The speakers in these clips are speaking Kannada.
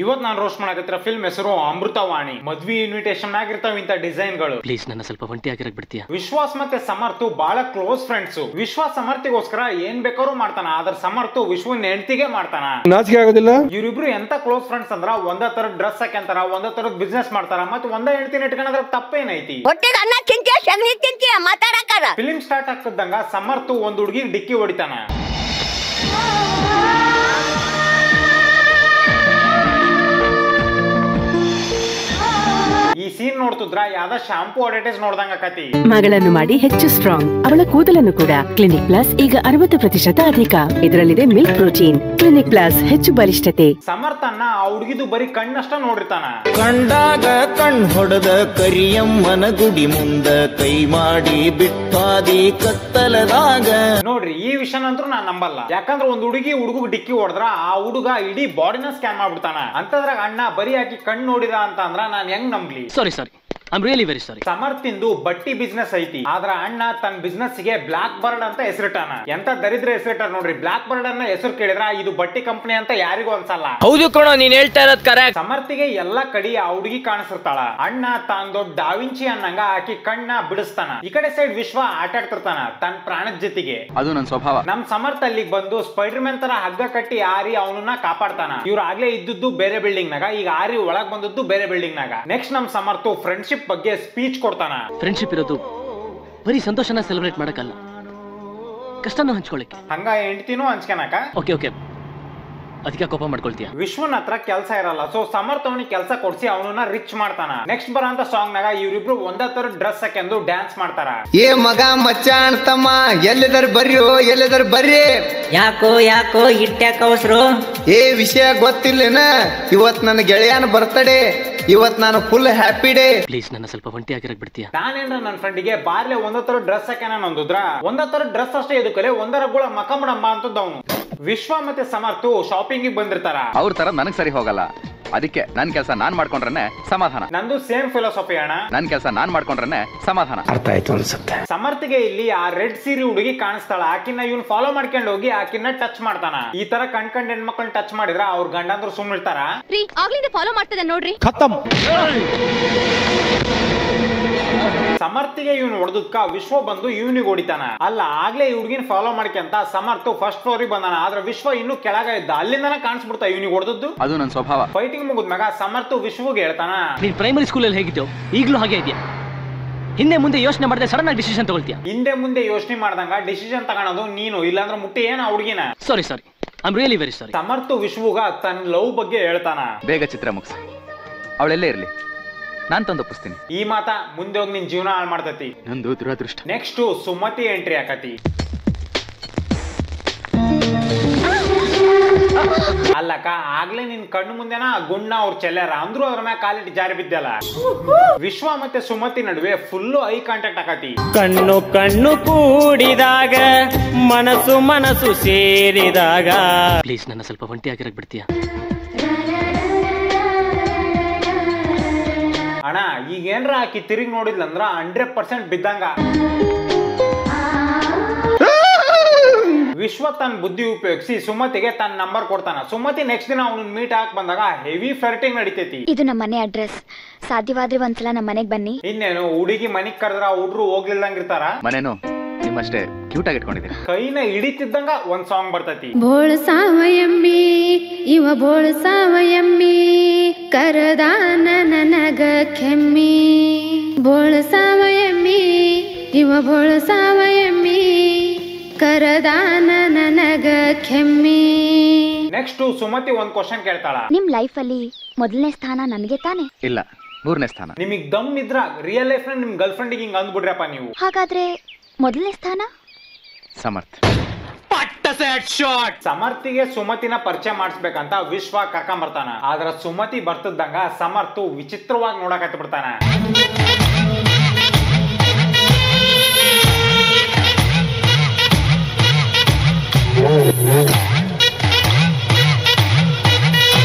ಇವತ್ತು ನಾನು ರೋಸ್ಟ್ ಮಾಡಕತ್ತಿರೋ ಫಿಲ್ಮ್ ಹೆಸರು ಅಮೃತವಾಣಿ. ಮದ್ವಿ ಇನ್ವಿಟೇಷನ್ ಆಗಿರ್ತಾವ ಇಂತ ಡಿಸೈನ್ಗಳು. ಪ್ಲೀಸ್ ನನ್ನ ಸ್ವಲ್ಪ ಒಂಟಿ ಆಗಿರಕ್ ಬಿಡ್ತೀಯಾ? ವಿಶ್ವಾಸ್ ಮತ್ತೆ ಸಮರ್ಥ್ ಬಹಳ ಕ್ಲೋಸ್ ಫ್ರೆಂಡ್ಸ್. ವಿಶ್ವಾಸ್ ಸಮರ್ಥಿಗೋಸ್ಕರ ಏನ್ ಬೇಕಾದ್ರೂ ಮಾಡ್ತಾನ, ಆದ್ರ ಸಮರ್ಥ್ ವಿಶ್ವನ್ ಹೆಂಡತಿಗೆ ಮಾಡ್ತಾನ. ನಾಚಿಕೆ ಆಗೋದಿಲ್ಲ? ಇವ್ರಿಬ್ರು ಎಂತ ಕ್ಲೋಸ್ ಫ್ರೆಂಡ್ಸ್ ಅಂದ್ರ ಒಂದ ತರ ಡ್ರೆಸ್ ಹಾಕ್ಯಂತಾರ, ಒಂದ ತರ ಬಿಸ್ನೆಸ್ ಮಾಡ್ತಾರ, ಮತ್ತೆ ಒಂದ ಹೆಂಡತಿನ ಇಟ್ಕೊಂಡ್ರ ತಪ್ಪೇನೈತಿ? ಫಿಲಿಂ ಸ್ಟಾರ್ಟ್ ಆಗ್ತದಂಗ ಸಮರ್ಥ್ ಒಂದ್ ಹುಡುಗಿಗೆ ಡಿಕ್ಕಿ ಹೊಡಿತಾನ. ಈ ಸೀನ್ ನೋಡ್ತಿದ್ರ ಯಾವ್ದ ಶಾಂಪೂ ಅಡ್ವರ್ಟೈಸ್ ನೋಡ್ದಂಗ ಆಕತಿ. ಮಗಳನ್ನು ಮಾಡಿ ಹೆಚ್ಚು ಸ್ಟ್ರಾಂಗ್, ಅವಳ ಕೂದಲನ್ನು ಕೂಡ. ಕ್ಲಿನಿಕ್ ಪ್ಲಸ್ ಈಗ 60% ಅಧಿಕ. ಇದರಲ್ಲಿದೆ ಮಿಲ್ಕ್ ಪ್ರೋಟೀನ್. ಕ್ಲಿನಿಕ್ ಪ್ಲಸ್ ಹೆಚ್ಚು ಬಲಿಷ್ಠತೆ. ಸಮರ್ಥನ್ನ ಆ ಹುಡುಗಿದು ಬರೀ ಕಣ್ಣಷ್ಟ ನೋಡಿರ್ತಾನ. ಕಂಡಾಗ ಕಣ್ ಹೊಡೆದ ಕರಿಯಮ್ಮನ ಗುಡಿ ಮುಂದ ಕೈ ಮಾಡಿ ಬಿಟ್ಟಾದಿ ಕತ್ತಲದಾಗ. ನೋಡ್ರಿ ಈ ವಿಷಯನಂತೂ ನಾನ್ ನಂಬಲ್ಲ. ಯಾಕಂದ್ರ ಒಂದ್ ಹುಡುಗ ಡಿಕ್ಕಿ ಹೊಡೆದ್ರ ಆ ಹುಡುಗ ಇಡೀ ಬಾಡಿನ ಸ್ಕ್ಯಾನ್ ಮಾಡ್ಬಿಡ್ತಾನ. ಅಂತದ್ರಾಗ ಅಣ್ಣ ಬರೀ ಹಾಕಿ ಕಣ್ ನೋಡಿದ ಅಂತ ಅಂದ್ರ ನಾನ್ ಹೆಂಗ್ ನಂಬ್ಲಿ? Sorry I am really very sorry. Samarth ಇಂದು ಬಟ್ಟಿ ಬಿಸ್ನೆಸ್ ಐತಿ, ಆದ್ರ ಅಣ್ಣ ತನ್ನ ಬಿಸ್ನೆಸ್ ಗೆ ಬ್ಲಾಕ್ ಬರ್ಡ್ ಅಂತ ಹೆಸರಿಟ್ಟಾನ. ಎಂತ ದರಿದ್ರ ಹೆಸರಿಟ್ಟಾರ ನೋಡ್ರಿ. ಬ್ಲಾಕ್ ಬರ್ಡ್ ಅನ್ನ ಹೆಸರು ಕೇಳಿದ್ರ ಇದು ಬಟ್ಟಿ ಕಂಪನಿ ಅಂತ ಯಾರಿಗೂ ಅನ್ಸಲ್ಲ. ಹೌದು ಕಣೋ, ನೀನ್ ಹೇಳ್ತಾ ಇರೋದ್ ಕರೆಕ್ಟ್. ಸಮರ್ಥಿಗೆ ಎಲ್ಲಾ ಕಡೆ ಆ ಹುಡುಗಿ ಕಾಣಿಸಿರ್ತಾಳ. ಅಣ್ಣ ತಾನ್ ದೊಡ್ಡ ಡಾವಿಂಚಿ ಅನ್ನಂಗ ಆಕಿ ಕಣ್ಣ ಬಿಡಿಸ್ತಾನ. ಈ ಕಡೆ ಸೈಡ್ ವಿಶ್ವ ಆಟ ಆಡ್ತಿರ್ತಾನ ತನ್ನ ಪ್ರಾಣದ ಜೊತೆಗೆ. ಅದು ನನ್ನ ಸ್ವಭಾವ. ನಮ್ ಸಮರ್ಥ್ ಅಲ್ಲಿಗೆ ಬಂದು ಸ್ಪೈಡರ್ ಮ್ಯಾನ್ ತರ ಹಗ್ಗ ಕಟ್ಟಿ ಆರಿ ಅವನನ್ನ ಕಾಪಾಡ್ತಾನ. ಇವ್ರು ಆಗ್ಲೇ ಇದ್ದದ್ದು ಬೇರೆ ಬಿಲ್ಡಿಂಗ್ ನಾಗ, ಈಗ ಆರಿ ಒಳಗ್ ಬಂದದ್ದು ಬೇರೆ ಬಿಲ್ಡಿಂಗ್ ನಾಗ. ನೆಕ್ಸ್ಟ್ ನಮ್ ಸಮರ್ಥ್ ಫ್ರೆಂಡ್ಶಿಪ್ ಬಗ್ಗೆ ಸ್ಪೀಚ್ ಕೊಡ್ತಾನ. ಫ್ರೆಂಡ್ಶಿಪ್ ಇರೋದು ಬರೀ ಸಂತೋಷನ ಸೆಲೆಬ್ರೇಟ್ ಮಾಡಕ್ಕಲ್ಲ, ಕಷ್ಟನೂ ಹಂಚ್ಕೊಳ್ಳಿಕ್ಕೆ. ಹಂಗ ಹೆಂಡತಿನೂ ಹಂಚ್ಕೊಳಕ. ಓಕೆ ಅದಕ್ಕೆ ಕೋಪ ಮಾಡ್ಕೊಳ್ತೀಯ? ವಿಶ್ವನ್ ಹತ್ರ ಕೆಲಸ ಇರಲ್ಲ, ಸೊ ಸಮರ್ಥ್ ಅವನಿಗೆ ಕೆಲಸ ಕೊಡ್ಸಿ ಅವನನ್ನ ರಿಚ್ ಮಾಡ್ತಾನ. ನೆಕ್ಸ್ಟ್ ಬರೋಂತ ಸಾಂಗ್ ನಾಗ ಇವ್ರಿಬ್ರು ಒಂದೇ ತರ ಡ್ರೆಸ್ ಹಾಕೊಂಡು ಡ್ಯಾನ್ಸ್ ಮಾಡ್ತಾರ. ಏ ಮಗ ಮಚ್ಚ ಅಣ್ತಮ್ಮ ಎಲ್ಲಿದಾರ ಬರ್ರಿ. ಯಾಕೋ ಇಟ್ಟ್ಯಾಕ ಅವಸರು? ಏ ವಿಷಯ ಗೊತ್ತಿಲ್ಲೇನ? ಇವತ್ ನನ್ನ ಗೆಳೆಯನ ಬರ್ತಡೇ. ಇವತ್ ನಾನು ಫುಲ್ ಹ್ಯಾಪಿ ಡೇ. ಪ್ಲೀಸ್ ನನ್ನ ಸ್ವಲ್ಪ ಒಂಟಿ ಆಗಿರಕ್ ಬಿಡ್ತೀಯಾ? ನಾನೇನ್ರ ನನ್ನ ಫ್ರೆಂಡಿಗೆ ಬಾರ್ಲೆ ಒಂದೇ ತರ ಡ್ರೆಸ್ ಹಾಕ್ಯಾನ ಅಂದುದ್ರ, ಒಂದೇ ತರ ಡ್ರೆಸ್ ಅಷ್ಟೇ ಎದಕ್ಕಲೆ ಒಂದರಗಳ ಮಕಮಡಂಬ ಅಂತದವನು. ವಿಶ್ವ ಮತ್ತೆ ಸಮರ್ಥ್ ಶಾಪಿಂಗ್ ಬಂದಿರ್ತಾರ. ಅವ್ರ ತರ ನನಗ್ ಸರಿ ಹೋಗಲ್ಲ, ಅದಕ್ಕೆ ನನ್ ಕೆಲಸ ನಾನ್ ಮಾಡ್ಕೊಂಡ್ರೆ ಸಮಾಧಾನ. ನಂದು ಸೇಮ್ ಫಿಲಾಸಫಿ ಅಣ್ಣ. ನನ್ ಕೆಲಸ ನಾನ್ ಮಾಡ್ಕೊಂಡ್ರೆ ಸಮಾಧಾನ. ಅರ್ಥ ಆಯ್ತು ಅನ್ಸುತ್ತೆ. ಸಮರ್ಥ್ಗೆ ಇಲ್ಲಿ ಆ ರೆಡ್ ಸೀರೆ ಹುಡುಗಿ ಕಾಣಿಸ್ತಾಳ. ಆಕಿನ ಇವ್ನು ಫಾಲೋ ಮಾಡ್ಕೊಂಡು ಹೋಗಿ ಆಕಿನ ಟಚ್ ಮಾಡ್ತಾನ. ಈ ತರ ಕಣ್ಕಂಡ್ ಹೆಣ್ಮಕ್ಳನ್ನ ಟಚ್ ಮಾಡಿದ್ರ ಅವ್ರ ಗಂಡಂದ್ರು ಸುಮ್ಮಿರ್ತಾರ? ಆಗ್ಲಿಂದ ಫಾಲೋ ಮಾಡ್ತದ ನೋಡ್ರಿ. ಖತಮ್. ಸಮರ್ಥ್ಗೆ ಇವ್ನು ಹೊಡೆದಕ್ಕ ವಿಶ್ವ ಬಂದು ಇವ್ನಿಗೆ ಹೊಡಿತಾನ. ಅಲ್ಲ ಆಗ್ಲೇ ಈ ಹುಡುಗಿನ ಫಾಲೋ ಮಾಡ್ಕೊಂತ ಸಮರ್ಥ್ ಫಸ್ಟ್ ಫ್ಲೋರ್ ಬಂದಾನ. ಆದ್ರೆ ವಿಶ್ವ ಇನ್ನು ಕೆಳಗ ಇದ್ದ, ಅಲ್ಲಿಂದನ ಕಾಣಿಸ್ಬಿಡ್ತಾ ಇವ್ನಿಗೆ ಹೊಡೆದದ್ದು. ಅದು ನನ್ನ ಸ್ವಭಾವ. ಫೈಟಿಂಗ್ ಮುಗಿದ್ಮ್ಯಾಗ ಸಮರ್ಥ್ ವಿಶ್ವಗೆ ಹೇಳ್ತಾನ, ನೀನ್ ಪ್ರೈಮರಿ ಸ್ಕೂಲಲ್ಲಿ ಹೇಗಿದ್ದೋ ಈಗಲೂ ಹಾಗೆ ಇದೆಯಾ? ಹಿಂದೆ ಮುಂದೆ ಯೋಚನೆ ಮಾಡದೆ ಸಡನ್ ಆಗಿ ಡಿಸಿಷನ್ ತಗೊಳ್ತೀಯ. ಹಿಂದೆ ಮುಂದೆ ಯೋಚನೆ ಮಾಡ್ದಂಗ ಡಿಸಿಷನ್ ತಗೊಳೋದು ನೀನು, ಇಲ್ಲಾಂದ್ರೆ ಮುಟ್ಟಿ ಏನ ಹುಡುಗಿನ. Sorry I am really very sorry. Samarth ವಿಶ್ವಗ ತನ್ನ ಲವ್ ಬಗ್ಗೆ ಹೇಳ್ತಾನ. ಬೇಗ ಚಿತ್ರ ಮುಗಿಸಿ, ಅವಳೆಲ್ಲೇ ಇರ್ಲಿ, ನಾನ್ ತಂದೊಪ್ಪಿಸ್ತೀನಿ. ಈ ಮಾತ ಮುಂದೆ ಹೋಗಿ ನಿನ್ ಜೀವನ ಹಾಳು ಮಾಡ್ತತಿ. ನಂದು ದುರದೃಷ್ಟ. ನೆಕ್ಸ್ಟ್ ಸುಮತಿ ಎಂಟ್ರಿ ಆಕತಿ. ಅಲ್ಲಕ್ಕ ಆಗ್ಲೇ ನಿನ್ ಕಣ್ಣು ಮುಂದೆನ ಗುಣ್ಣ ಅವ್ರ ಚೆಲ್ಲಾರ ಅಂದ್ರು ಅದ್ರ ಮ್ಯಾಗ ಕಾಲಿಟ್ಟು ಜಾರಿ ಬಿದ್ದಲ್ಲ. ವಿಶ್ವ ಮತ್ತೆ ಸುಮತಿ ನಡುವೆ ಫುಲ್ಲು ಐ ಕಾಂಟ್ಯಾಕ್ಟ್ ಆಕತಿ. ಕಣ್ಣು ಕೂಡಿದಾಗ ಮನಸ್ಸು ಸೇರಿದಾಗ. ಪ್ಲೀಸ್ ನನ್ನ ಸ್ವಲ್ಪ ಒಂಟಿ ಆಗಿರಕ್ ಬಿಡ್ತೀಯಾ? ಅಣ್ಣ ಈಗೇನ್ರ ಆಕಿ ತಿರುಗಿ ನೋಡಿದ್ಲಂದ್ರ 100% ಬಿದ್ದಂಗ. ವಿಶ್ವ ತನ್ನ ಬುದ್ಧಿ ಉಪಯೋಗಿಸಿ ಸುಮತಿಗೆ ತನ್ನ ನಂಬರ್ ಕೊಡ್ತಾನ. ಸುಮತಿ ನೆಕ್ಸ್ಟ್ ದಿನ ಅವನು ಮೀಟ್ ಹಾಕ್ ಬಂದಾಗ ಹೆವಿ ಫ್ಲರ್ಟಿಂಗ್ ನಡೀತೈತಿ. ಇದು ನಮ್ಮ ಮನೆ ಅಡ್ರೆಸ್, ಸಾಧ್ಯವಾದ್ರೆ ಒಂದ್ಸಲ ನಮ್ಮ ಮನೆಗ್ ಬನ್ನಿ. ಇನ್ನೇನು ಹುಡುಗಿ ಮನಿಗ್ ಕರೆದ್ರ ಹುಡ್ರು ಹೋಗ್ಲಿಲ್ಲಂಗಿರ್ತಾರ. ಮನೇನು ನಿಮ್ಮಷ್ಟೇ ಕ್ಯೂಟ್ ಆಗಿ ಇಟ್ಕೊಂಡಿದ್ದೀನಿ. ಕೈನ ಹಿಡಿತಿದ್ದಂಗ ಒಂದ್ ಸಾಂಗ್ ಬರ್ತೈತಿ. ಬೋಳ ಸಾವಯಮ್ಮಿ ಇವ ಬೋಳ ಸಾವಯಮ್ಮಿ ಕರದಾನ ನನಗ ಕೆಮ್ಮಿ. ಬೋಳ ಸಾವಯಮ್ಮಿ ಇವ ಬೋಳ ಸಾವಯಮ್ಮಿ ಕರದಾನ ನನಗ ಕೆಮ್ಮಿ. ನೆಕ್ಸ್ಟ್ ಸುಮತಿ ಒಂದ್ ಕ್ವಶನ್ ಕೇಳ್ತಾಳ. ನಿಮ್ ಲೈಫ್ ಅಲ್ಲಿ ಮೊದಲನೇ ಸ್ಥಾನ ನನಗೆ ತಾನೆ? ಇಲ್ಲ, 3ನೇ ಸ್ಥಾನ. ನಿಮಗ್ ದಮ್ ಇದ್ರ ರಿಯಲ್ ಲೈಫ್ ನಿಮ್ ಗರ್ಲ್ ಫ್ರೆಂಡ್ ಹಿಂಗ್ ಅಂದ್ಬಿಡ್ರಪ್ಪ ನೀವು. ಹಾಗಾದ್ರೆ ಮೊದಲನೇ ಸ್ಥಾನ ಸಮರ್ಥ್. ಸಮರ್ಥಿಗೆ ಸುಮತಿನ ಪರಿಚಯ ಮಾಡಿಸ್ಬೇಕಂತ ವಿಶ್ವ ಕರ್ಕೊಂಡ್ ಬರ್ತಾನ. ಆದ್ರ ಸುಮತಿ ಬರ್ತಿದ್ದಂಗ ಸಮರ್ಥ್ ವಿಚಿತ್ರವಾಗಿ ನೋಡಕತ್ತ ಬಿಡ್ತಾನ.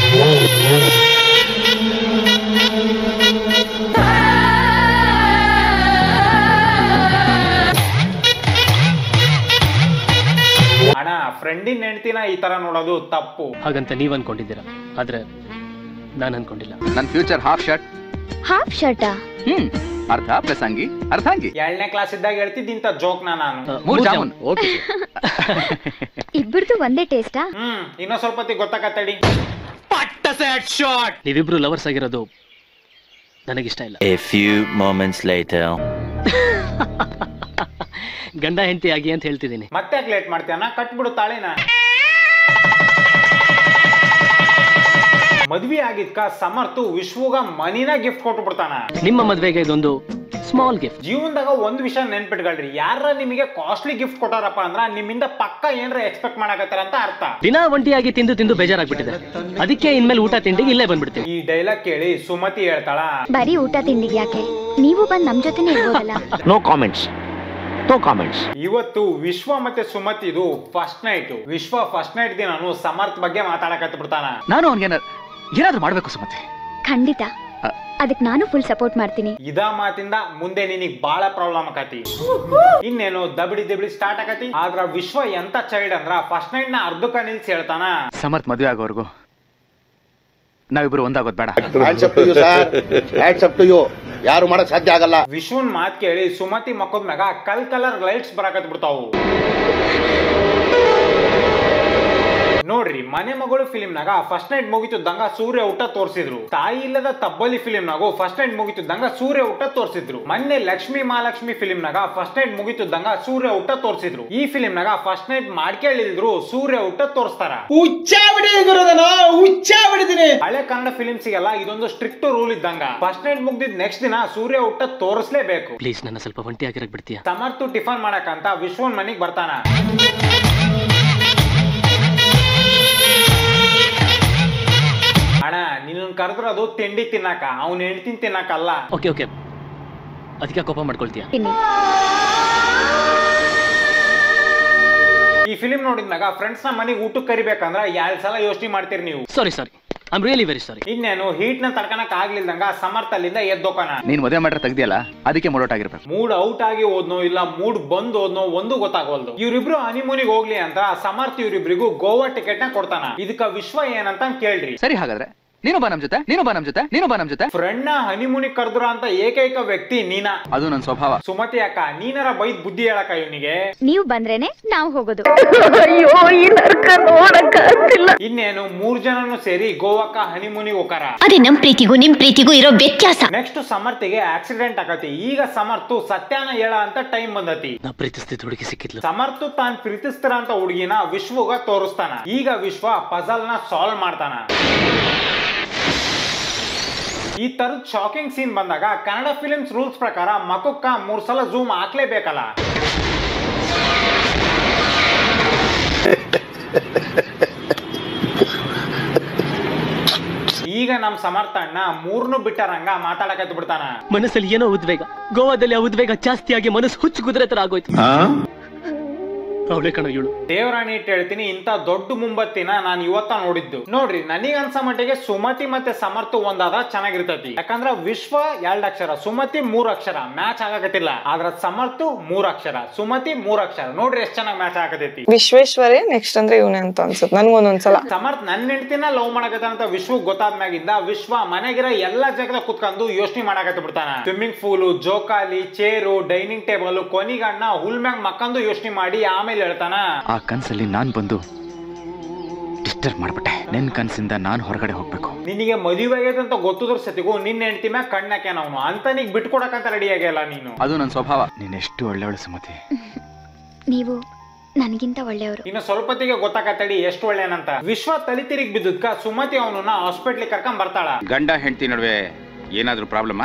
ಅಣ್ಣ ಫ್ರೆಂಡಿನ ಹೆಂಡತಿನ ಈ ತರ ನೋಡೋದು ತಪ್ಪು. ಹಾಗಂತ ನೀವ್ ಅನ್ಕೊಂಡಿದ್ದೀರಾ, ಆದ್ರೆ ನಾನು ಅನ್ಕೊಂಡಿಲ್ಲ. ನನ್ನ ಫ್ಯೂಚರ್ ಹಾಫ್ ಶರ್ಟ್. ಹಾಫ್ ಶರ್ಟಾ? ಅರ್ಧ ಪ್ಲಸ್ ಅಂಗಿ, ಅರ್ಧ ಅಂಗಿ. 2ನೇ ಕ್ಲಾಸ್ ಇದ್ದಾಗ ಹೇಳ್ತಿದ್ದಿಂತ ಜೋಕ್ನ ನಾನು. 3 ಜಾಮೂನ್. ಓಕೆ. ಇಬ್ಬರದು ಒಂದೇ ಟೇಸ್ಟಾ? ಇನ್ನೂ ಸ್ವಲ್ಪ ಹೊತ್ತಿಗೆ ಗೊತ್ತಾಗತ್ತಡಿ. ನೀವಿಬ್ರು ಲವರ್ಸ್ ಆಗಿರೋದು ನನಗಿಷ್ಟ ಇಲ್ಲ. A few moments later. ಗಂಡ ಹೆಂಡತಿ ಆಗಿ ಅಂತ ಹೇಳ್ತಿದ್ದೀನಿ. ಮತ್ತೆ ಯಾಕೆ ಲೇಟ್ ಮಾಡ್ತೀಯಣ್ಣ? ಕಟ್ಬಿಡು ತಾಳಿನ. ಮದ್ವಿ ಆಗಿದ್ಕ ಸಮರ್ಥ್ ವಿಶ್ವಗ ಮನಿನ ಗಿಫ್ಟ್ ಕೊಟ್ಟು ಬಿಡ್ತಾನ. ನಿಮ್ಮ ಮದ್ವೆಗೆ ಇದೊಂದು ಸ್ಮಾಲ್ ಗಿಫ್ಟ್. ಜೀವನದಾಗ ಒಂದ್ ವಿಷಯ ನೆನ್ಪಿಟ್ಕೊಳ್ರಿ, ಯಾರ ನಿಮಗೆ ಕಾಸ್ಟ್ಲಿ ಗಿಫ್ಟ್ ಕೊಟ್ಟಾರಪ್ಪ ಅಂದ್ರ ನಿಮ್ಮಿಂದ ಪಕ್ಕ ಏನ್ರ ಎಕ್ಸ್ಪೆಕ್ಟ್ ಮಾಡಕತ್ತಾರ ಅಂತ ಅರ್ಥ. ದಿನ ಒಂಟಿಯಾಗಿ ತಿಂದು ತಿಂದು ಬೇಜಾರಾಗ್ಬಿಟ್ಟಿದೆ, ಅದಕ್ಕೆ ಇನ್ಮೇಲೆ ಊಟ ತಿಂಡಿಗೆ ಇಲ್ಲೇ ಬಂದ್ಬಿಡ್ತೀವಿ. ಈ ಡೈಲಾಗ್ ಕೇಳಿ ಸುಮತಿ ಹೇಳ್ತಾಳ, ಬರೀ ಊಟ ತಿಂಡಿಗೆ ಯಾಕೆ, ನೀವು ಬಂದ್ ನಮ್ ಜೊತೆನೆ ಇರ್ಬೋದಲ್ಲ. No comments. No comments. ಇವತ್ತು ವಿಶ್ವ ಮತ್ತೆ ಸುಮತಿದು ಫಸ್ಟ್ ನೈಟ್. ವಿಶ್ವ ಫಸ್ಟ್ ನೈಟ್ ದಿನಾನು ಸಮರ್ಥ್ ಬಗ್ಗೆ ಮಾತಾಡಕತ್ತ ಬಿಡ್ತಾನ. ನಾನು ಅವ್ನಿಗೆ ಏನಾದ್ರೂ ಮಾಡ್ಬೇಕು ಸುಮತಿ. ಖಂಡಿತ, ಅದಕ್ಕೆ ನಾನು ಫುಲ್ ಸಪೋರ್ಟ್ ಮಾಡ್ತೀನಿ. ಇದ ಮಾತಿಂದ ಮುಂದೆ ನಿನಗ್ ಬಾಳ ಪ್ರಾಬ್ಲಮ್ ಆಕತಿ. ಇನ್ನೇನು ದಬಡಿ ಸ್ಟಾರ್ಟ್ ಆಕತಿ. ಆದ್ರ ವಿಶ್ವ ಎಂತ ಚೈಲ್ಡ್ ಅಂದ್ರ ಫಸ್ಟ್ ನೈಟ್ ನ ಅರ್ಧಕ್ಕ ನಿಲ್ಸಿ ಹೇಳ್ತಾನ, ಸಮರ್ಥ್ ಮದುವೆ ಆಗೋವರೆಗೂ ನಾವಿಬ್ರು ಒಂದಾಗೋದ್ ಬೇಡ. ಯಾರು ಮಾಡಕ್ ಸಾಧ್ಯ ಆಗಲ್ಲ. ವಿಶ್ವನ್ ಮಾತ್ ಕೇಳಿ ಸುಮತಿ ಮಕ್ಕದ ಮ್ಯಾಗ ಕಲರ್ ಲೈಟ್ಸ್ ಬರಾಕತ್ ಬಿಡ್ತಾವು. ನೋಡ್ರಿ, ಮನೆ ಮಗಳು ಫಿಲಿಂನಾಗ ಫಸ್ಟ್ ನೈಟ್ ಮುಗಿತಿದ್ದಂಗ ಸೂರ್ಯ ಊಟ ತೋರಿಸಿದ್ರು. ತಾಯಿ ಇಲ್ಲದ ತಬ್ಬಲಿ ಫಿಲಿಂನಾಗು ಫಸ್ಟ್ ನೈಟ್ ಮುಗಿತಿದ್ದಂಗ ಸೂರ್ಯ ಊಟ ತೋರಿಸಿದ್ರು. ಮೊನ್ನೆ ಲಕ್ಷ್ಮಿ ಮಹಾಲಕ್ಷ್ಮಿ ಫಿಲಿಂನಾಗ ಫಸ್ಟ್ ನೈಟ್ ಮುಗಿತಿದ್ದಂಗ ಸೂರ್ಯ ಊಟ ತೋರಿಸಿದ್ರು. ಈ ಫಿಲಿಂನಾಗ ಫಸ್ಟ್ ನೈಟ್ ಮಾಡ್ಕೇಳಿದ್ರು ಸೂರ್ಯ ಊಟ ತೋರಿಸ್ತಾರ. ಹಳೆ ಕನ್ನಡ ಫಿಲಿಮ್ಸ್ಗೆಲ್ಲ ಇದೊಂದು ಸ್ಟ್ರಿಕ್ಟ್ ರೂಲ್ ಇದ್ದಂಗ. ಫಸ್ಟ್ ನೈಟ್ ಮುಗ್ದಿದ್ ನೆಕ್ಸ್ಟ್ ದಿನ ಸೂರ್ಯ ಊಟ ತೋರಿಸ್ಲೇಬೇಕು. ಪ್ಲೀಸ್ ನನ್ನ ಸ್ವಲ್ಪ ಒಂಟಿ ಆಗಿರಕ್ ಬಿಡ್ತೀಯಾ? ಸಮರ್ಥ್ ಟಿಫನ್ ಮಾಡಕಂತ ವಿಶ್ವನ್ ಮನಿಗ್ ಬರ್ತಾನ. ಅಣ್ಣ, ನಿನ್ನ ಕರೆದ್ರದು ತಿಂಡಿ ತಿನ್ನಾಕ, ಅವ್ನ ಹೆಂಡತಿ ತಿನ್ನಾಕಲ್ಲ. ಓಕೆ ಓಕೆ, ಅದಕ್ಕೆ ಕೋಪ ಮಾಡ್ಕೊಳ್ತೀಯ? ಈ ಫಿಲಿಂ ನೋಡಿದ್ನಾಗ ಫ್ರೆಂಡ್ಸ್ ನ ಮನೆಗೆ ಊಟಕ್ಕೆ ಕರಿಬೇಕಂದ್ರ 2 ಸಲ ಯೋಚನೆ ಮಾಡ್ತೀರಿ ನೀವು. ಸಾರಿ ಐ ಆಮ್ ರಿಯಲಿ ವೆರಿ ಸಾರಿ. ಇನ್ನೇನು ಹೀಟ್ ನ ತಡ್ಕನಕ್ ಆಗ್ಲಿಲ್ದಂಗ ಸಮರ್ಥ್ ಅಲ್ಲಿಂದ ಎದ್ದೋಕನ. ನೀನ್ ಮದುವೆ ಮಾಡ್ರೆ ತೆಗ್ದಿಯಲ್ಲ, ಅದಕ್ಕೆ ಮೂಡ್ ಔಟ್ ಆಗಿರ್ಬೇಕು. ಮೂಡ್ ಔಟ್ ಆಗಿ ಹೋದ್ನೋ ಇಲ್ಲ ಮೂಡ್ ಬಂದ್ ಹೋದ್ನೋ ಒಂದು ಗೊತ್ತಾಗೋಲ್ದು. ಇವ್ರಿಬ್ರು ಹನಿಮೂನಿಗೆ ಹೋಗ್ಲಿ ಅಂತ ಸಮರ್ಥ್ ಇವ್ರಿಬ್ರಿಗೂ ಗೋವಾ ಟಿಕೆಟ್ ನ ಕೊಡ್ತಾನ. ಇದಕ್ಕ ವಿಶ್ವ ಏನಂತ ಕೇಳ್ರಿ. ಸರಿ, ಹಾಗಾದ್ರೆ ನೀನು ಬಾ ನಮ್ ಜೊತೆ. ಫ್ರೆಂಡ್ ನ ಹನಿಮೂನಿಗೆ ಕರೆದ್ರ ಅಂತ ಏಕೈಕ ವ್ಯಕ್ತಿ ನೀನ. ಅದು ನನ್ ಸ್ವಭಾವ. ಸುಮತಿ ಅಕ್ಕ, ನೀನಾರ ಬೈದ್ ಬುದ್ಧಿ ಹೇಳಕ ಇವನಿಗೆ. ನೀವು ಬಂದ್ರೇನೆ ನಾವು ಹೋಗೋದು. ಇನ್ನೇನು 3 ಜನನು ಸೇರಿ ಗೋವಾಕ್ಕ ಹನಿಮೂನಿಗೆ ಹೋಗಾರ. ಅದೇ ನಮ್ ಪ್ರೀತಿಗೂ ನಿಮ್ ಪ್ರೀತಿಗೂ ಇರೋ ವ್ಯತ್ಯಾಸ. ನೆಕ್ಸ್ಟ್ ಸಮರ್ಥಿಗೆ ಆಕ್ಸಿಡೆಂಟ್ ಆಗತಿ. ಈಗ ಸಮರ್ಥ್ ಸತ್ಯಾನ ಹೇಳ ಅಂತ ಟೈಮ್ ಬಂದತಿ. ನಾ ಪ್ರೀತಿಸ್ತಿದ್ದ ಹುಡುಗಿ ಸಿಕ್ಕಿದ್ಲು. ಸಮರ್ಥ್ ತಾನ್ ಪ್ರೀತಿಸ್ತಾರ ಅಂತ ಹುಡುಗಿನ ವಿಶ್ವಗ ತೋರಿಸ್ತಾನ. ಈಗ ವಿಶ್ವ ಪಜಲ್ ನ ಸಾಲ್ವ್ ಮಾಡ್ತಾನ. ಈ ತರದ ಶಾಕಿಂಗ್ ಸೀನ್ ಬಂದಾಗ ಕನ್ನಡ ಫಿಲಿಮ್ಸ್ ರೂಲ್ಸ್ ಪ್ರಕಾರ ಮಕ್ಕಕ್ಕ 3 ಸಲ ಜೂಮ್ ಹಾಕ್ಲೇಬೇಕಲ್ಲ. ಈಗ ನಮ್ ಸಮರ್ಥ ಅಣ್ಣ 3 ಬಿಟ್ಟರಂಗ ಮಾತಾಡಕತ್ ಬಿಡ್ತಾನ. ಮನಸ್ಸಲ್ಲಿ ಏನೋ ಉದ್ವೇಗ, ಗೋವಾದಲ್ಲಿ ಆ ಉದ್ವೇಗ ಜಾಸ್ತಿಯಾಗಿ ಮನಸ್ಸು ಹುಚ್ಚು ಕುದುರೆ ತರ ಆಗೋಯ್ತು. ಅವಳೆ ಕಣ ಇವಳು. ದೇವರಾಣಿ ಇಟ್ಟು ಹೇಳ್ತೀನಿ, ಇಂತ ದೊಡ್ಡ ಮುಂಬತ್ತಿನ ನಾನು ಇವತ್ತ ನೋಡಿದ್ದು. ನೋಡ್ರಿ, ನನಗೆ ಅನ್ಸ ಮಟ್ಟಿಗೆ ಸುಮತಿ ಮತ್ತೆ ಸಮರ್ಥ್ ಒಂದಾದ ಚೆನ್ನಾಗಿರ್ತೈತಿ. ಯಾಕಂದ್ರ ವಿಶ್ವ 2 ಅಕ್ಷರ, ಸುಮತಿ 3 ಅಕ್ಷರ, ಮ್ಯಾಚ್ ಆಗಕತ್ತಿಲ್ಲ. ಆದ್ರ ಸಮರ್ಥ್ 3 ಅಕ್ಷರ, ಸುಮತಿ 3 ಅಕ್ಷರ. ನೋಡ್ರಿ ಎಷ್ಟ್ ಚೆನ್ನಾಗಿ ಮ್ಯಾಚ್ ಆಗತೈತಿ. ವಿಶ್ವೇಶ್ವರೇ ನೆಕ್ಸ್ಟ್ ಅಂದ್ರೆ ಇವನೇ ಅಂತ ಅನ್ಸುತ್ತೆ ನನ್ಗೊಂದೊಂದ್ಸಲ. ಸಮರ್ಥ್ ನನ್ನ ಹೆಂಡತಿನ ಲವ್ ಮಾಡಕತ್ತಾನಂತ ವಿಶ್ವ ಗೊತ್ತಾದ್ಮ್ಯಾಗಿಂದ ವಿಶ್ವ ಮನೆಗಿರ ಎಲ್ಲಾ ಜಾಗದ ಕುತ್ಕೊಂಡು ಯೋಚನೆ ಮಾಡಕತ್ತ ಬಿಡ್ತಾನ. ಸ್ವಿಮ್ಮಿಂಗ್ ಪೂಲ್, ಜೋಕಾಲಿ, ಚೇರು, ಡೈನಿಂಗ್ ಟೇಬಲ್, ಕೊನಿಗಣ್ಣ ಹುಲ್ ಮ್ಯಾಗ ಮಕ್ಕಂದು ಯೋಚನೆ ಮಾಡಿ ಆಮೇಲೆ ಹೇಳ್ತಾನ, ಆ ಕನ್ಸಲ್ಲಿ ನಾನ್ ಬಂದು ಡಿಸ್ಟರ್ಬ್ ಮಾಡ್ಬಿಟ್ಟೆ. ನಿನ್ ಕನ್ಸಿಂದ ನಾನ್ ಹೊರಗಡೆ ಹೋಗ್ಬೇಕು. ನಿನಗೆ ಮದುವೆ ಆಗೈತೆ ಅಂತ ಗೊತ್ತಿದ್ರ ಸತಿಗೂ ನಿನ್ನ ಹೆಂಡತಿ ಮ್ಯಾಗ ಕಣ್ಣಾಕ್ಯಾನ ಅವನು ಅಂತ ನೀಗ್ ಬಿಟ್ಕೊಡಕಂತ ರೆಡಿ ಆಗ್ಯಾಲ ನೀನು. ಅದು ನನ್ ಸ್ವಭಾವ. ನೀನ್ ಎಷ್ಟು ಒಳ್ಳೆಯವಳು ಸುಮತಿ. ನೀವು ನನಗಿಂತ ಒಳ್ಳೆಯವರು. ಇನ್ನು ಸ್ವಲ್ಪತ್ತಿಗೆ ಗೊತ್ತಾಗತ್ತಡಿ ಎಷ್ಟು ಒಳ್ಳೆನಂತ. ವಿಶ್ವ ತಲೆ ತಿರುಗಿ ಬಿದ್ದಕ್ಕ ಸುಮತಿ ಅವನನ್ನ ಹಾಸ್ಪಿಟ್ಲಿಗೆ ಕರ್ಕೊಂಡ್ ಬರ್ತಾಳ. ಗಂಡ ಹೆಂಡತಿ ನಡುವೆ ಏನಾದ್ರೂ ಪ್ರಾಬ್ಲಮ್?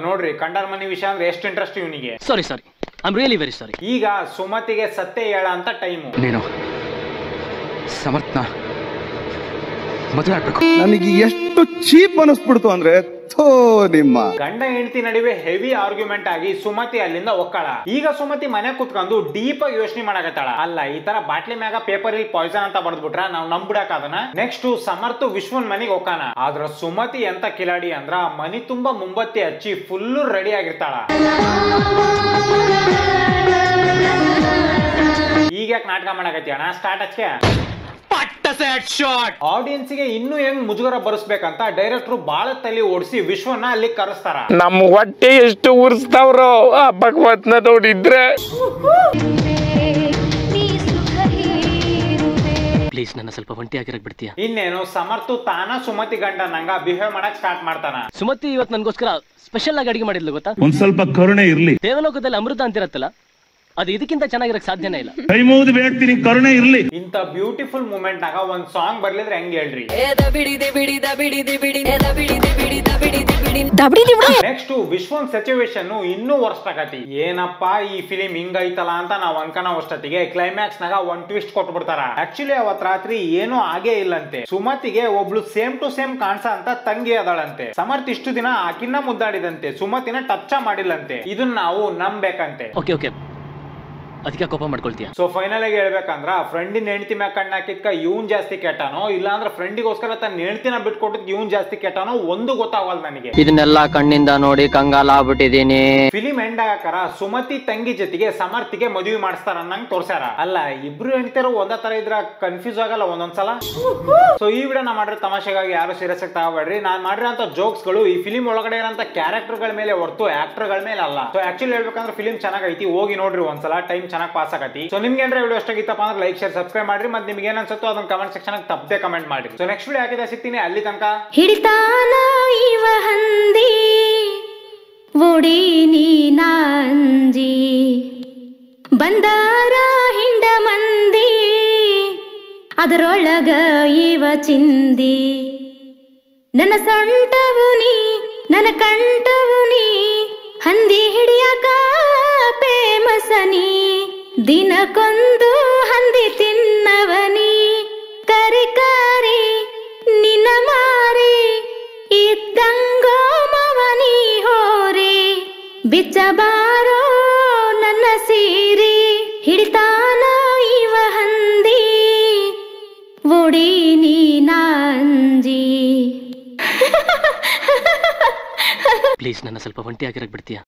ನೋಡ್ರಿ, ಕಂಡರ್ ಮನಿ ವಿಷಯ ಅಂದ್ರೆ ಎಷ್ಟು ಇಂಟ್ರೆಸ್ಟ್ ಇವನಿಗೆ. ಸಾರಿ ಐ ಆಮ್ ರಿಯಲಿ ವೆರಿ ಸಾರಿ. ಈಗ ಸುಮತಿಗೆ ಸತ್ಯ ಹೇಳ ಅಂತ ಟೈಮು. ನೀನು ಸಮರ್ಥ್ನ ಮದುವೆ ಆಗ್ಬೇಕು. ನನಗೆ ಎಷ್ಟು ಚೀಪ್ ಅನಿಸ್ಬಿಡ್ತು ಅಂದ್ರೆ ನಿಮ್ಮ ಗಂಡ ಹೆಂಡತಿ ನಡುವೆ ಹೆವಿ ಆರ್ಗ್ಯುಮೆಂಟ್ ಆಗಿ ಸುಮತಿ ಅಲ್ಲಿಂದ ಒಕ್ಕಳ. ಈಗ ಸುಮತಿ ಮನೆ ಕುತ್ಕೊಂಡು ಡೀಪ್ ಆಗಿ ಯೋಚನೆ ಮಾಡಕತ್ತಾಳ. ಅಲ್ಲ, ಈ ತರ ಬಾಟ್ಲಿ ಮ್ಯಾಗ ಪೇಪರ್ ಇಲ್ಲಿ ಪಾಯ್ಸನ್ ಅಂತ ಬರ್ದ್ಬಿಟ್ರ ನಾವ್ ನಂಬಿಡಕ್ ಅದನ್ನ. ನೆಕ್ಸ್ಟ್ ಸಮರ್ಥ್ ವಿಶ್ವನ್ ಮನಿಗೆ ಹೋಗಾನ. ಆದ್ರ ಸುಮತಿ ಎಂತ ಕಿಲಾಡಿ ಅಂದ್ರ ಮನಿ ತುಂಬಾ ಮುಂಬತ್ತಿ ಹಚ್ಚಿ ಫುಲ್ ರೆಡಿ ಆಗಿರ್ತಾಳ. ಈಗ ನಾಟಕ ಮಾಡಕತ್ತಿ ಅಣ್ಣ, ಸ್ಟಾರ್ಟ್ ಹಚ್ಚ. ಆಡಿಯನ್ಸ್ ಗೆ ಇನ್ನೂ ಹೆಂಗ್ ಮುಜುಗರ ಬರಿಸ್ಬೇಕಂತ ಡೈರೆಕ್ಟರ್ ಬಾಳ ತಲೆ ಓಡಿಸಿ ವಿಶ್ವನ ಅಲ್ಲಿ ಕರೆಸ್ತಾರ. ನಮ್ ಹೊಟ್ಟೆ ಎಷ್ಟು ಉರ್ಸ್ತಾವ್ರೋ ಆ ಭಗವತ್ನ ನೋಡಿದ್ರೆ. ಪ್ಲೀಸ್ ನನ್ನ ಸ್ವಲ್ಪ ಒಂಟಿಯಾಗಿರಕ್ ಬಿಡ್ತೀಯಾ? ಇನ್ನೇನು ಸಮರ್ಥು ತಾನ ಸುಮತಿ ಗಂಡ ನಂಗ ಬಿಹೇವ್ ಮಾಡಕ್ ಸ್ಟಾರ್ಟ್ ಮಾಡ್ತಾನ. ಸುಮತಿ ಇವತ್ತು ನನ್ಗೋಸ್ಕರ ಸ್ಪೆಷಲ್ ಆಗಿ ಅಡಿಗೆ ಮಾಡಿದ್ಲು ಗೊತ್ತಾ? ಒಂದ್ ಸ್ವಲ್ಪ ಕರುಣೆ ಇರ್ಲಿ. ದೇವಲೋಕದಲ್ಲಿ ಅಮೃತ ಅಂತಿರತ್ತಲ್ಲ, ಅದು ಇದಕ್ಕಿಂತ ಚೆನ್ನಾಗಿರಕ್ ಸಾಧ್ಯನೇ ಇಲ್ಲ. ಕೈ ಮುಗಿದು ಬೇಡ್ತೀನಿ, ಕರುಣೆ ಇರ್ಲಿ. ಇಂತ ಬ್ಯೂಟಿಫುಲ್ ಮೂಮೆಂಟ್ ನಾಗ ಒಂದ್ ಸಾಂಗ್ ಬರ್ಲಿದ್ರೆ ಹೆಂಗ್ ಹೇಳ್ರಿ? ನೆಕ್ಸ್ಟ್ ವಿಶ್ವನ್ ಸಿಚುವೇಶನ್ ಇನ್ನೂ ವರ್ಸ್ಟ್ ಆಗತಿ. ಏನಪ್ಪಾ ಈ ಫಿಲಿಂ ಹಿಂಗೈತಲ್ಲ ಅಂತ ನಾವ್ ಅನ್ಕನ ಅಷ್ಟೊತ್ತಿಗೆ ಕ್ಲೈಮ್ಯಾಕ್ಸ್ ನಾಗ ಒಂದ್ ಟ್ವಿಸ್ಟ್ ಕೊಟ್ಬಿಡ್ತಾರ. ಆಕ್ಚುಲಿ ಅವತ್ ರಾತ್ರಿ ಏನೂ ಆಗೇ ಇಲ್ಲಂತೆ. ಸುಮತಿಗೆ ಒಬ್ಳು ಸೇಮ್ ಟು ಸೇಮ್ ಕಾಣಿಸ ಅಂತ ತಂಗಿ ಅದಳಂತೆ. ಸಮರ್ಥ್ ಇಷ್ಟು ದಿನ ಆಕಿನ್ನ ಮುದ್ದಾಡಿದಂತೆ, ಸುಮತಿನ ಟಚ್ ಮಾಡಿಲ್ಲಂತೆ. ಇದನ್ನ ನಾವು ನಂಬೇಕಂತೆ. ಓಕೆ ಓಕೆ, ಅದಕ್ಕೆ ಕೋಪ ಮಾಡ್ಕೊಳ್ತೀಯ? ಸೊ ಫೈನಲ್ ಆಗಿ ಹೇಳ್ಬೇಕಂದ್ರ ಫ್ರೆಂಡಿನ ಹೆಂಡತಿ ಮ್ಯಾಗ ಕಣ್ಣ ಹಾಕಿದ್ಕ ಇವನ್ ಜಾಸ್ತಿ ಕೆಟ್ಟನೋ, ಇಲ್ಲ ಅಂದ್ರೆ ಫ್ರೆಂಡಿಗೋಸ್ಕರ ತನ್ನ ಹೆಂಡತಿನ ಬಿಟ್ಕೊಟ್ಟಿದ್ ಇವನ್ ಜಾಸ್ತಿ ಕೆಟ್ಟನೋ ಒಂದು ಗೊತ್ತಾಗಲ್ಲ ನನಗೆ. ಇದನ್ನೆಲ್ಲ ಕಣ್ಣಿಂದ ನೋಡಿ ಕಂಗಾಲ ಆಗ್ಬಿಟ್ಟಿದೀನಿ. ಫಿಲಿಂ ಎಂಡ್ ಆಗಾಕರ ಸುಮತಿ ತಂಗಿ ಜೊತೆಗೆ ಸಮರ್ಥಿಗೆ ಮದುವೆ ಮಾಡಿಸ್ತಾರ ಅನ್ನಂಗ್ ತೋರ್ಸ್ಯಾರ. ಅಲ್ಲ, ಇಬ್ರು ಹೆಂಡತಿಯರು ಒಂದೇ ತರ ಇದ್ರ ಕನ್ಫ್ಯೂಸ್ ಆಗಲ್ಲ ಒಂದೊಂದ್ಸಲ? ಸೊ ಈ ವಿಡಿಯೋ ನಾ ಮಾಡಿರೋ ತಮಾಷೆಗಾಗಿ ಯಾರು ಸೀರಿಯಸ್ ಆಗಿ ತಗೋಬೇಡ್ರಿ. ನಾನ್ ಮಾಡಿರೋಂತ ಜೋಕ್ಸ್ ಗಳು ಈ ಫಿಲಿಂ ಒಳಗಡೆ ಇರೋಂತ ಕ್ಯಾರೆಕ್ಟರ್ ಗಳ ಮೇಲೆ ಹೊರತು ಆಕ್ಟರ್ ಗಳ ಮೇಲೆ ಅಲ್ಲ. ಸೊ ಆಕ್ಚುಲಿ ಹೇಳ್ಬೇಕಂದ್ರೆ ಫಿಲಿಂ ಚೆನ್ನಾಗೈತಿ, ಹೋಗಿ ನೋಡ್ರಿ ಒಂದ್ಸಲ, ಟೈಮ್ ಚೆನ್ನಾಗಿ ಪಾಸ್ ಆಗತಿ. ಸೊ ನಿಮ್ಗೆ ಏನಾರ ವಿಡಿಯೋ ಇಷ್ಟ ಆಗಿತ್ತಪ್ಪ ಅಂದ್ರೆ ಲೈಕ್ ಶೇರ್ ಸಬ್ಸ್ಕ್ರೈಬ್ ಮಾಡ್ರಿ. ಮತ್ತೆ ನಿಮ್ಗೆ ಏನ್ ಅನ್ಸುತ್ತೋ ಅದನ್ನ ಕಮೆಂಟ್ ಸೆಕ್ಷನ್ ತಪ್ಪದೆ ಕಮೆಂಟ್ ಮಾಡ್ರಿ. ಸೊ ನೆಕ್ಸ್ಟ್ ವಿಡಿಯೋ ಹಾಕಿದ ಸಿಗ್ತೀನಿ. ಅಲ್ಲಿ ತನಕ ಹಿಡಿತಾನ ಇವ ಹಂದಿ ಓಡಿ ನೀನಾಂಜಿ ಬಂದಾರ ಹಿಂಡ ಮಂದಿ ಅದರೊಳಗ ಇವ ಚಿಂದಿ ನನ್ನ ಸೊಂಟವು ನೀ ನನ್ನ ಕಂಠವು ನೀ ಹಂದಿ ಹಿಡಿಯಾಕ ಪೇಮಸನಿ ದಿನಕ್ಕೊಂದು ಹಂದಿ ತಿನ್ನವನಿ ಕರಿ ಕರಿ ನಿನ್ನ ಮಾರಿ ಇದ್ದಂಗೋ ಮವನಿ ಹೋರಿ ಬಿಚ್ಚಬಾರೋ ನನ್ನ ಸೀರಿ ಹಿಡಿತಾನ ಇವ ಹಂದಿ ಓಡಿ ನೀನಾಂಜಿ. ಪ್ಲೀಸ್ ನನ್ನ ಸ್ವಲ್ಪ ಒಂಟಿಯಾಗಿರಕ್ ಬಿಡ್ತೀಯಾ?